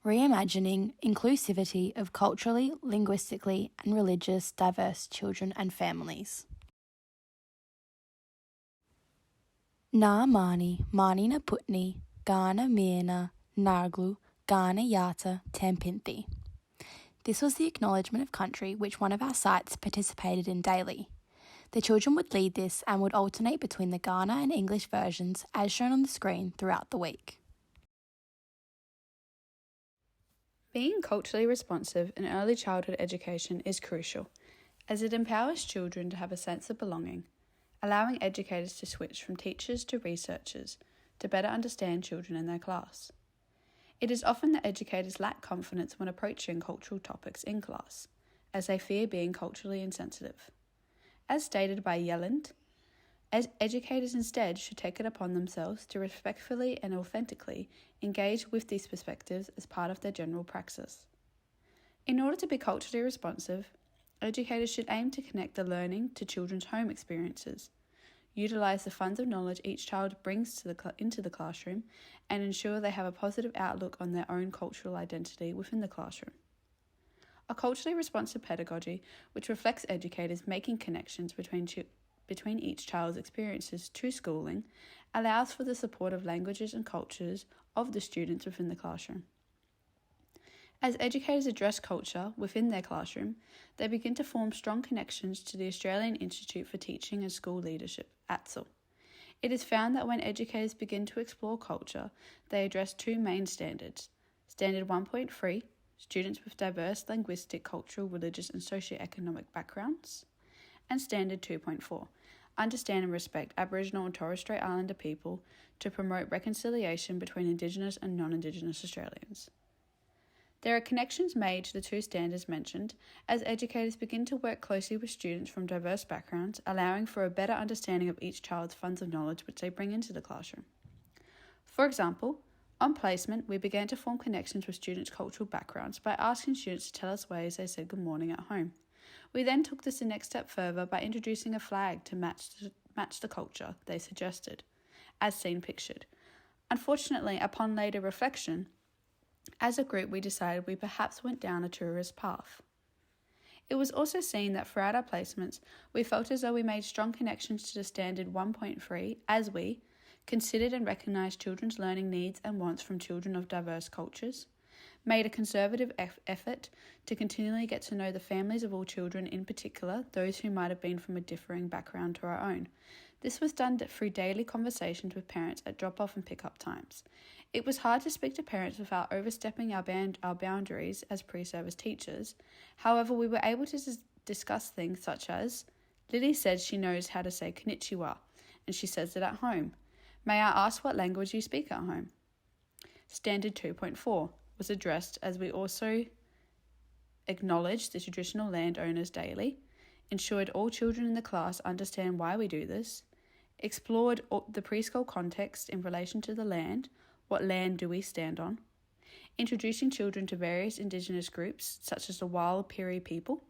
Reimagining inclusivity of culturally, linguistically and religious diverse children and families. Nā mani, mani na putni, gana mirna, narglu, gana yata, tampinthi. This was the acknowledgement of country which one of our sites participated in daily. The children would lead this and would alternate between the Ghana and English versions as shown on the screen throughout the week. Being culturally responsive in early childhood education is crucial, as it empowers children to have a sense of belonging, allowing educators to switch from teachers to researchers to better understand children in their class. It is often that educators lack confidence when approaching cultural topics in class, as they fear being culturally insensitive. As stated by Yelland, educators instead should take it upon themselves to respectfully and authentically engage with these perspectives as part of their general praxis. In order to be culturally responsive, educators should aim to connect the learning to children's home experiences, utilise the funds of knowledge each child brings into the classroom, and ensure they have a positive outlook on their own cultural identity within the classroom. A culturally responsive pedagogy, which reflects educators making connections between each child's experiences to schooling, allows for the support of languages and cultures of the students within the classroom. As educators address culture within their classroom, they begin to form strong connections to the Australian Institute for Teaching and School Leadership, ATSL. It is found that when educators begin to explore culture, they address two main standards. Standard 1.3, students with diverse linguistic, cultural, religious and socio-economic backgrounds, and Standard 2.4, understand and respect Aboriginal and Torres Strait Islander people to promote reconciliation between Indigenous and non-Indigenous Australians. There are connections made to the two standards mentioned as educators begin to work closely with students from diverse backgrounds, allowing for a better understanding of each child's funds of knowledge which they bring into the classroom. For example, on placement, we began to form connections with students' cultural backgrounds by asking students to tell us ways they said good morning at home. We then took this the next step further by introducing a flag to match the culture they suggested, as seen pictured. Unfortunately, upon later reflection, as a group we decided we perhaps went down a tourist path. It was also seen that throughout our placements, we felt as though we made strong connections to the Standard 1.3 as we considered and recognised children's learning needs and wants from children of diverse cultures, made a conservative effort to continually get to know the families of all children, in particular those who might have been from a differing background to our own. This was done through daily conversations with parents at drop-off and pick-up times. It was hard to speak to parents without overstepping our boundaries as pre-service teachers. However, we were able to discuss things such as, Lily says she knows how to say konnichiwa, and she says it at home. May I ask what language you speak at home? Standard 2.4 was addressed as we also acknowledged the traditional landowners daily, ensured all children in the class understand why we do this, explored the preschool context in relation to the land, what land do we stand on, introducing children to various Indigenous groups such as the Wild Piri people,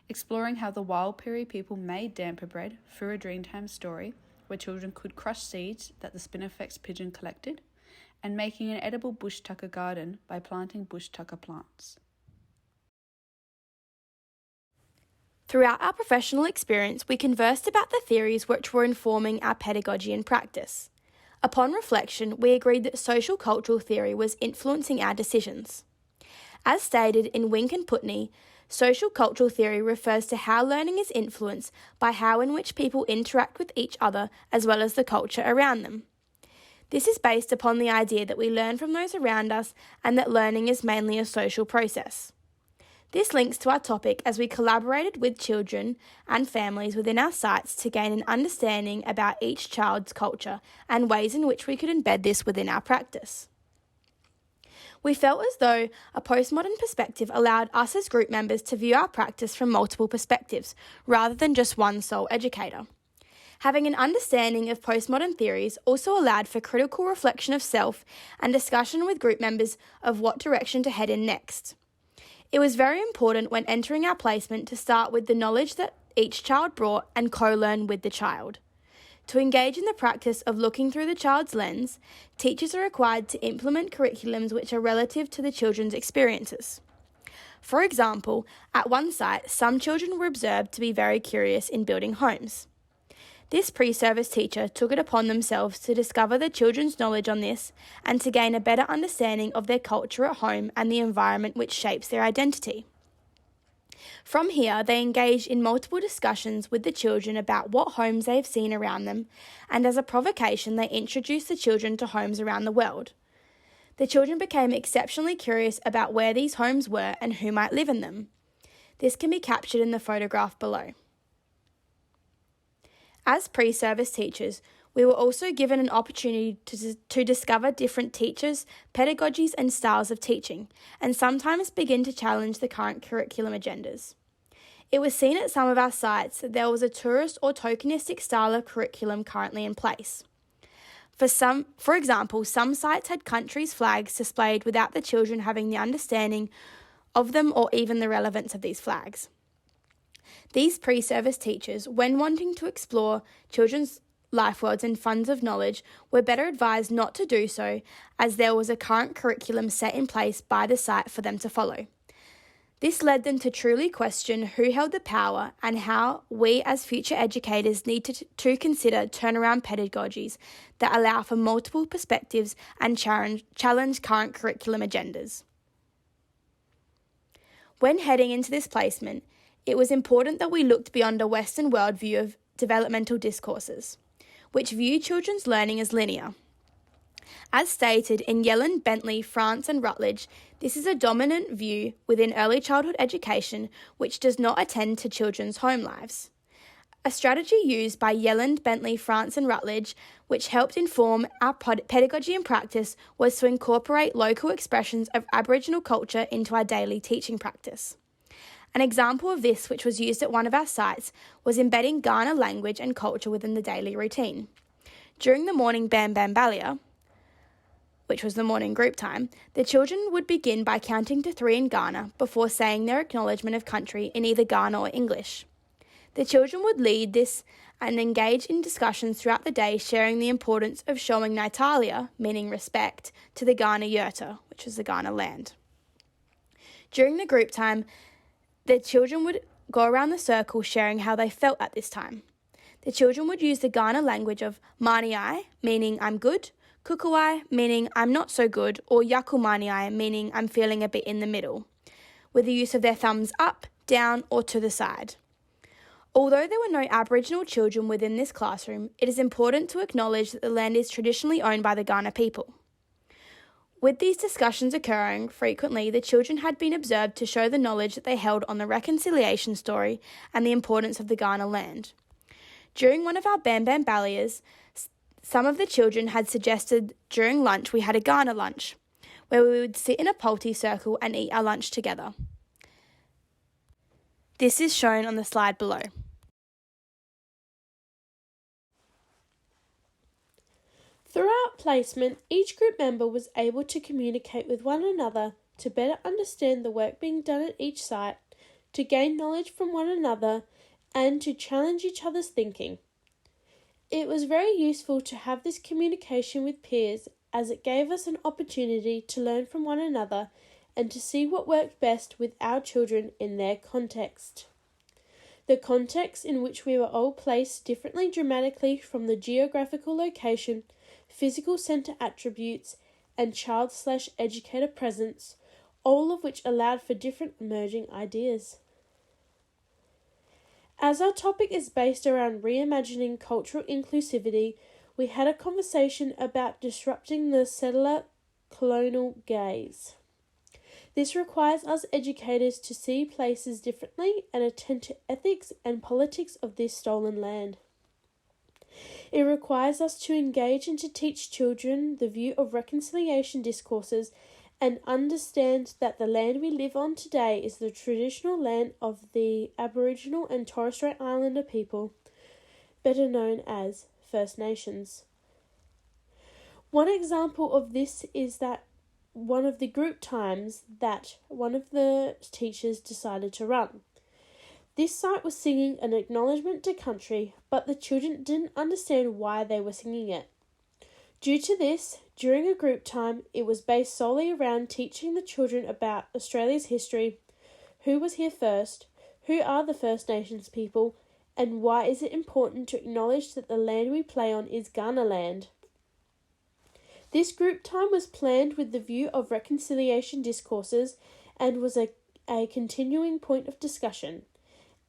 exploring how the Wild Piri people made damper bread through a Dreamtime story where children could crush seeds that the Spinifex pigeon collected, and making an edible bush tucker garden by planting bush tucker plants. Throughout our professional experience, we conversed about the theories which were informing our pedagogy and practice. Upon reflection, we agreed that social cultural theory was influencing our decisions. As stated in Wink and Putney, social cultural theory refers to how learning is influenced by how in which people interact with each other as well as the culture around them. This is based upon the idea that we learn from those around us and that learning is mainly a social process. This links to our topic as we collaborated with children and families within our sites to gain an understanding about each child's culture and ways in which we could embed this within our practice. We felt as though a postmodern perspective allowed us as group members to view our practice from multiple perspectives rather than just one sole educator. Having an understanding of postmodern theories also allowed for critical reflection of self and discussion with group members of what direction to head in next. It was very important when entering our placement to start with the knowledge that each child brought and co-learn with the child. To engage in the practice of looking through the child's lens, teachers are required to implement curriculums which are relative to the children's experiences. For example, at one site, some children were observed to be very curious in building homes. This pre-service teacher took it upon themselves to discover the children's knowledge on this and to gain a better understanding of their culture at home and the environment which shapes their identity. From here, they engaged in multiple discussions with the children about what homes they have seen around them, and as a provocation, they introduced the children to homes around the world. The children became exceptionally curious about where these homes were and who might live in them. This can be captured in the photograph below. As pre-service teachers, we were also given an opportunity to discover different teachers, pedagogies and styles of teaching, and sometimes begin to challenge the current curriculum agendas. It was seen at some of our sites that there was a tourist or tokenistic style of curriculum currently in place. For example, some sites had countries' flags displayed without the children having the understanding of them or even the relevance of these flags. These pre-service teachers, when wanting to explore children's life worlds and funds of knowledge, were better advised not to do so, as there was a current curriculum set in place by the site for them to follow. This led them to truly question who held the power and how we as future educators need to consider turnaround pedagogies that allow for multiple perspectives and challenge current curriculum agendas. When heading into this placement, it was important that we looked beyond a Western worldview of developmental discourses, which view children's learning as linear. As stated in Yellen, Bentley, France and Rutledge, this is a dominant view within early childhood education which does not attend to children's home lives. A strategy used by Yellen, Bentley, France and Rutledge, which helped inform our pedagogy and practice, was to incorporate local expressions of Aboriginal culture into our daily teaching practice. An example of this, which was used at one of our sites, was embedding Kaurna language and culture within the daily routine. During the morning Bam Bam Balia, which was the morning group time, the children would begin by counting to 3 in Kaurna before saying their acknowledgement of country in either Kaurna or English. The children would lead this and engage in discussions throughout the day, sharing the importance of showing Naitalia, meaning respect, to the Kaurna Yurta, which is the Kaurna land. During the group time, the children would go around the circle sharing how they felt at this time. The children would use the Kaurna language of Maniai, meaning I'm good, Kukuai, meaning I'm not so good, or Yakumaniai, meaning I'm feeling a bit in the middle, with the use of their thumbs up, down, or to the side. Although there were no Aboriginal children within this classroom, it is important to acknowledge that the land is traditionally owned by the Kaurna people. With these discussions occurring frequently, the children had been observed to show the knowledge that they held on the reconciliation story and the importance of the Kaurna land. During one of our Bam Bam Balias, some of the children had suggested during lunch we had a Kaurna lunch, where we would sit in a polty circle and eat our lunch together. This is shown on the slide below. Throughout placement, each group member was able to communicate with one another to better understand the work being done at each site, to gain knowledge from one another, and to challenge each other's thinking. It was very useful to have this communication with peers, as it gave us an opportunity to learn from one another and to see what worked best with our children in their context. The context in which we were all placed differently dramatically from the geographical location, physical centre attributes, and child/educator presence, all of which allowed for different emerging ideas. As our topic is based around reimagining cultural inclusivity, we had a conversation about disrupting the settler colonial gaze. This requires us educators to see places differently and attend to ethics and politics of this stolen land. It requires us to engage and to teach children the view of reconciliation discourses and understand that the land we live on today is the traditional land of the Aboriginal and Torres Strait Islander people, better known as First Nations. One example of this is that one of the group times that one of the teachers decided to run. This site was singing an acknowledgement to country, but the children didn't understand why they were singing it. Due to this, during a group time, it was based solely around teaching the children about Australia's history, who was here first, who are the First Nations people, and why is it important to acknowledge that the land we play on is Kaurna land. This group time was planned with the view of reconciliation discourses and was a continuing point of discussion.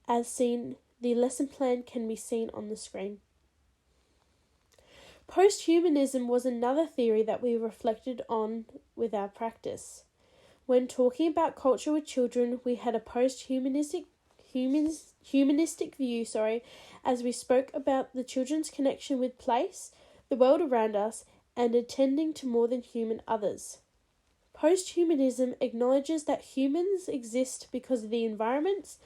As seen, the lesson plan can be seen on the screen. Posthumanism was another theory that we reflected on with our practice. When talking about culture with children, we had a posthumanistic view, as we spoke about the children's connection with place, the world around us, and attending to more than human others. Posthumanism acknowledges that humans exist because of the environments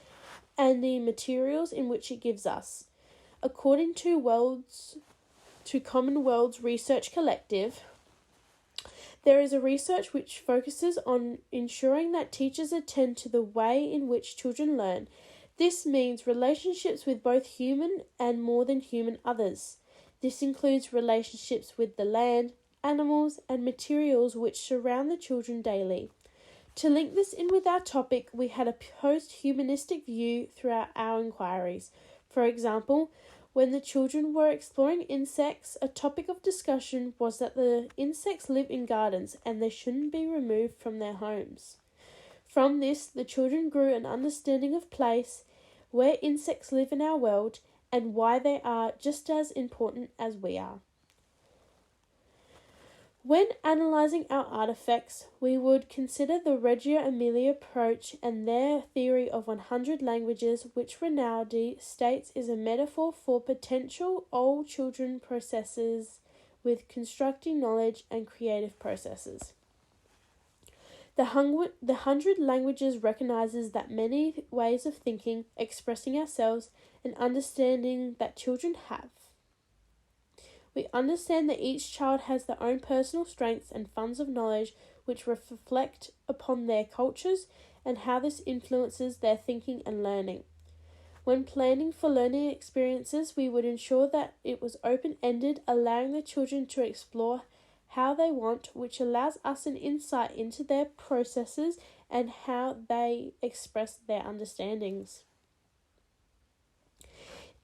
and the materials in which it gives us. According to Commonwealth's Research Collective, there is a research which focuses on ensuring that teachers attend to the way in which children learn. This means relationships with both human and more than human others. This includes relationships with the land, animals, and materials which surround the children daily. To link this in with our topic, we had a post-humanistic view throughout our inquiries. For example, when the children were exploring insects, a topic of discussion was that the insects live in gardens and they shouldn't be removed from their homes. From this, the children grew an understanding of place, where insects live in our world, and why they are just as important as we are. When analysing our artefacts, we would consider the Reggio Emilia approach and their theory of 100 languages, which Rinaldi states is a metaphor for potential old children processes with constructing knowledge and creative processes. The 100 languages recognises that many ways of thinking, expressing ourselves, and understanding that children have. We understand that each child has their own personal strengths and funds of knowledge which reflect upon their cultures and how this influences their thinking and learning. When planning for learning experiences, we would ensure that it was open-ended, allowing the children to explore how they want, which allows us an insight into their processes and how they express their understandings.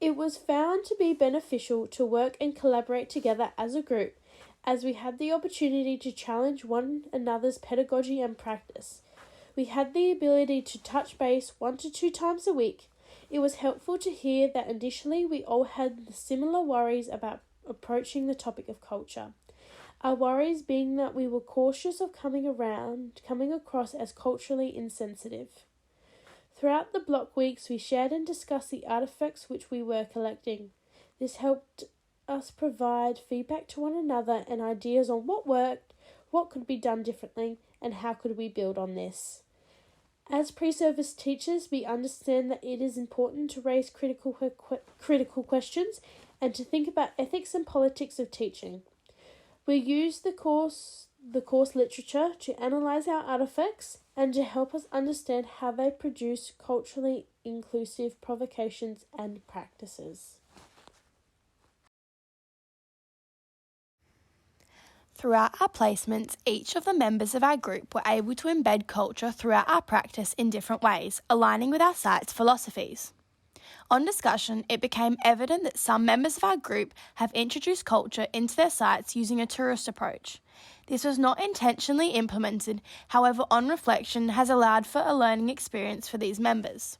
It was found to be beneficial to work and collaborate together as a group, as we had the opportunity to challenge one another's pedagogy and practice. We had the ability to touch base 1 to 2 times a week. It was helpful to hear that initially we all had similar worries about approaching the topic of culture. Our worries being that we were cautious of coming across as culturally insensitive. Throughout the block weeks, we shared and discussed the artefacts which we were collecting. This helped us provide feedback to one another and ideas on what worked, what could be done differently, and how could we build on this. As pre-service teachers, we understand that it is important to raise critical questions and to think about ethics and politics of teaching. We use the course literature to analyse our artefacts and to help us understand how they produce culturally inclusive provocations and practices. Throughout our placements, each of the members of our group were able to embed culture throughout our practice in different ways, aligning with our site's philosophies. On discussion, it became evident that some members of our group have introduced culture into their sites using a tourist approach. This was not intentionally implemented, however, on reflection has allowed for a learning experience for these members.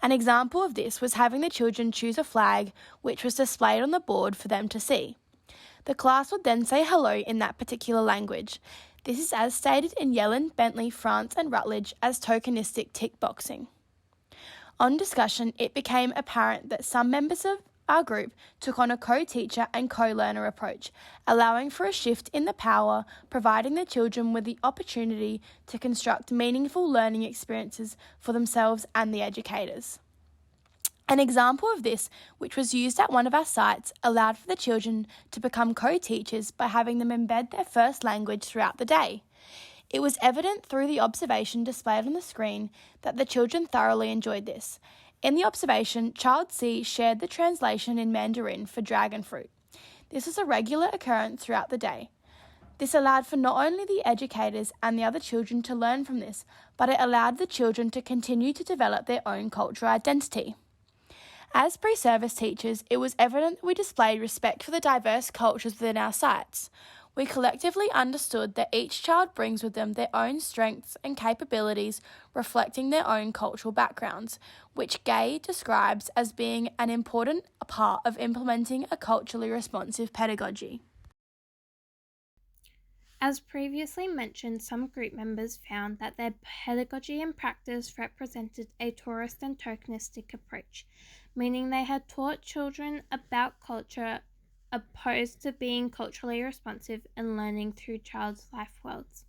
An example of this was having the children choose a flag which was displayed on the board for them to see. The class would then say hello in that particular language. This is as stated in Yellen, Bentley, France and Rutledge as tokenistic tick boxing. On discussion, it became apparent that some members of our group took on a co-teacher and co-learner approach, allowing for a shift in the power, providing the children with the opportunity to construct meaningful learning experiences for themselves and the educators. An example of this, which was used at one of our sites, allowed for the children to become co-teachers by having them embed their first language throughout the day. It was evident through the observation displayed on the screen that the children thoroughly enjoyed this. In the observation, child C shared the translation in Mandarin for dragon fruit. This was a regular occurrence throughout the day. This allowed for not only the educators and the other children to learn from this, but it allowed the children to continue to develop their own cultural identity. As pre-service teachers, it was evident that we displayed respect for the diverse cultures within our sites. We collectively understood that each child brings with them their own strengths and capabilities reflecting their own cultural backgrounds, which Gay describes as being an important part of implementing a culturally responsive pedagogy. As previously mentioned, some group members found that their pedagogy and practice represented a tourist and tokenistic approach, meaning they had taught children about culture opposed to being culturally responsive and learning through child's life worlds.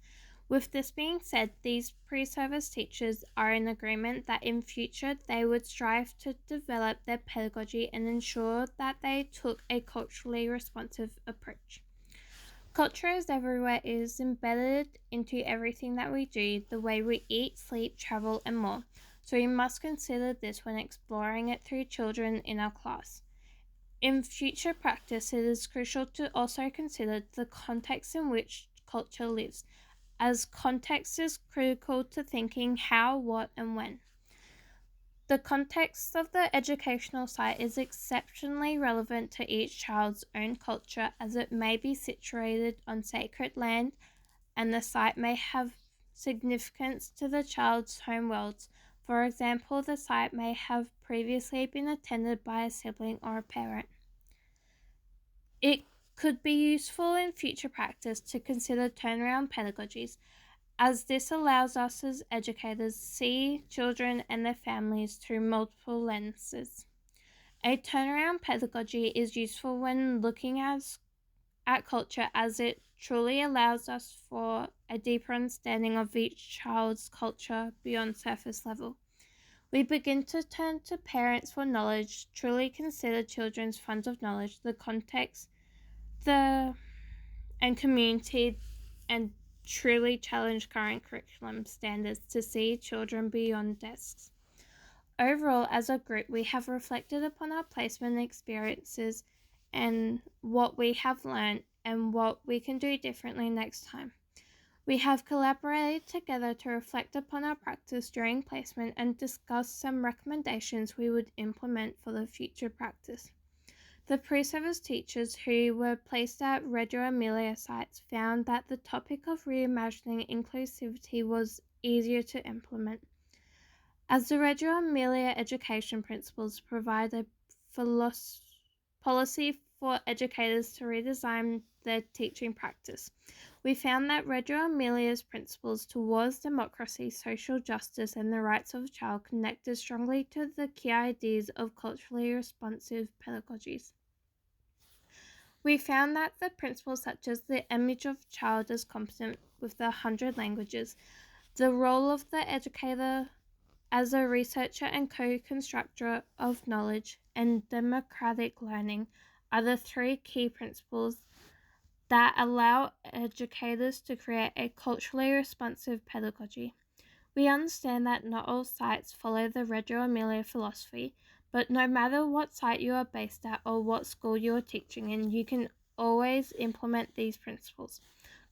With this being said, these pre-service teachers are in agreement that in future they would strive to develop their pedagogy and ensure that they took a culturally responsive approach. Culture is everywhere. It is embedded into everything that we do, the way we eat, sleep, travel, and more. So we must consider this when exploring it through children in our class. In future practice, it is crucial to also consider the context in which culture lives, as context is critical to thinking how, what, and when. The context of the educational site is exceptionally relevant to each child's own culture, as it may be situated on sacred land and the site may have significance to the child's home worlds. For example, the site may have previously been attended by a sibling or a parent. It could be useful in future practice to consider turnaround pedagogies, as this allows us as educators to see children and their families through multiple lenses. A turnaround pedagogy is useful when looking at culture, as it truly allows us for a deeper understanding of each child's culture beyond surface level. We begin to turn to parents for knowledge, truly consider children's funds of knowledge, the context, and community, and truly challenge current curriculum standards to see children beyond desks. Overall, as a group, we have reflected upon our placement experiences and what we have learned and what we can do differently next time. We have collaborated together to reflect upon our practice during placement and discuss some recommendations we would implement for the future practice. The pre-service teachers who were placed at Reggio Emilia sites found that the topic of reimagining inclusivity was easier to implement, as the Reggio Emilia education principles provide a policy for educators to redesign their teaching practice. We found that Reggio Emilia's principles towards democracy, social justice, and the rights of the child connected strongly to the key ideas of culturally responsive pedagogies. We found that the principles such as the image of child as competent with the 100 languages, the role of the educator as a researcher and co-constructor of knowledge, and democratic learning are the three key principles that allow educators to create a culturally responsive pedagogy. We understand that not all sites follow the Reggio Emilia philosophy, but no matter what site you are based at or what school you are teaching in, you can always implement these principles.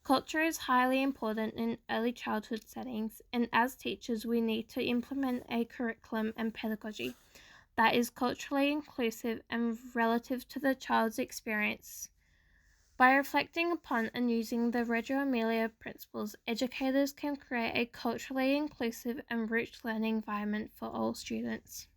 Culture is highly important in early childhood settings, and as teachers, we need to implement a curriculum and pedagogy that is culturally inclusive and relative to the child's experience. By reflecting upon and using the Reggio Emilia principles, educators can create a culturally inclusive and rich learning environment for all students.